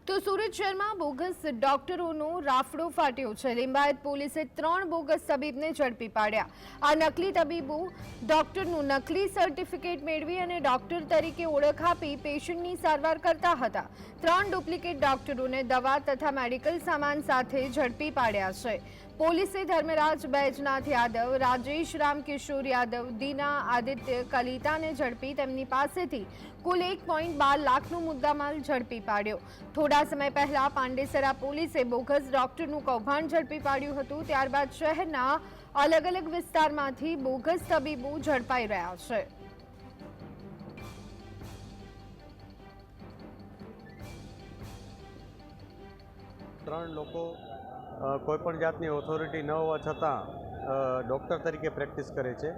તો સુરત શહેરમાં બોગસ ડોક્ટરોનો રાફડો ફાટ્યો છે। લિંબાયત પોલીસે 3 બોગસ તબીબને ઝડપી પાડ્યા। આ નકલી તબીબો ડોક્ટરનું નકલી સર્ટિફિકેટ મેળવી અને ડોક્ટર તરીકે ઓળખ આપી પેશન્ટની સારવાર કરતા હતા। 3 ડુપ્લિકેટ ડોક્ટરોને દવા તથા મેડિકલ સામાન સાથે ઝડપી પાડ્યા છે। પોલીસે ધર્મરાજ बैजनाथ यादव, राजेश रामकिशोर यादव, दीना आदित्य कलिताने झड़पी તેમની પાસેથી કુલ 1.12 લાખનો મુદ્દામાલ ઝડપી પાડ્યો। થોડા સમય પહેલા પાંડેસરા પોલીસે બોગસ ડોક્ટરનું કૌભાંડ ઝડપી પાડ્યું હતું। ત્યારબાદ શહેરના અલગ અલગ વિસ્તારમાંથી બોગસ તબીબો ઝડપાઈ રહ્યા છે। ત્રણ લોકો કોઈપણ જાતની ઓથોરિટી ન હોવા છતાં ડૉક્ટર તરીકે પ્રેક્ટિસ કરે છે।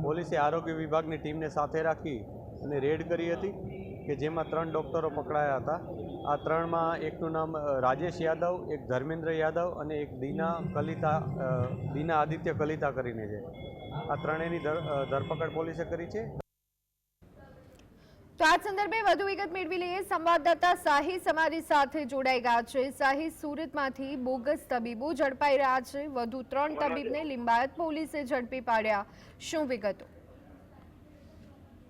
પોલીસે આરોગ્ય વિભાગની ટીમને સાથે રાખી અને રેડ કરી હતી કે જેમાં 3 ડૉક્ટરો પકડાયા હતા। આ 3માં એકનું નામ રાજેશ યાદવ, એક ધર્મેન્દ્ર યાદવ અને એક દીના આદિત્ય કલિતા કરીને છે। આ ત્રણેયની ધરપકડ પોલીસે કરી છે। તો આ સંદર્ભે વધુ વિગત મેળવી લઈએ। સંવાદદાતા સાહિસ અમારી સાથે જોડાઈ ગયા છે। સાહિસ, સુરતમાંથી બોગસ તબીબો ઝડપાઈ રહ્યા છે। વધુ 3 તબીબને લિંબાયત પોલીસે ઝડપી પાડ્યા। શું વિગતો?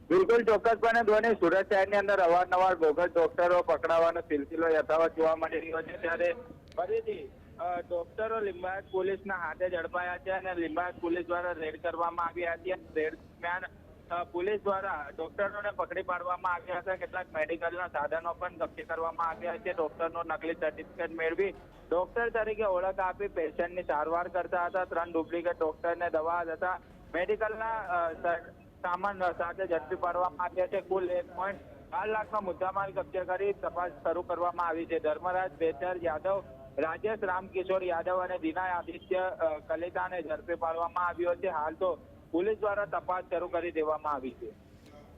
બિલકુલ ચોક્કસપણે ધ્વની, સુરત શહેરની અંદર અવારનવાર બોગસ ડોક્ટરો પકડાવાનો સિલસિલો યથાવત જોવા મળી રહ્યો છે। ત્યારે ફરીથી ડોક્ટરો લિંબાયત પોલીસના હાથે ઝડપાયા છે અને લિંબાયત પોલીસ દ્વારા રેડ કરવામાં આવી હતી। રેડ દરમિયાન પોલીસ દ્વારા ડોક્ટરોને પકડી પાડવામાં આવ્યા હતા। કેટલાક મેડિકલના સાધનો પણ જપ્ત કરવામાં આવ્યા છે। ડોક્ટરનો નકલી સર્ટિફિકેટ મેળવી ડોક્ટર તરીકે ઓળખ આપી પેશન્ટની સારવાર કરતા હતા। 3 ડુપ્લિકેટ ડોક્ટરને દવા તથા મેડિકલના સામાન સાથે ઝડપી પાડવામાં આવ્યા છે। કુલ 1.12 લાખનો મુદ્દામાલ કબજે કરી તપાસ શરૂ કરવામાં આવી છે। ધર્મરાજ बैजनाथ यादव, राजेश रामकिशोर यादव અને દીના આદિત્ય કલિતાને ઝડપી પાડવામાં આવ્યો છે। હાલ તો પોલીસ દ્વારા તપાસ શરૂ કરી દેવામાં આવી છે।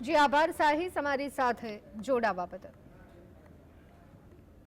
જી આભાર સાહિસ, અમારી સાથે જોડાવા બદલ।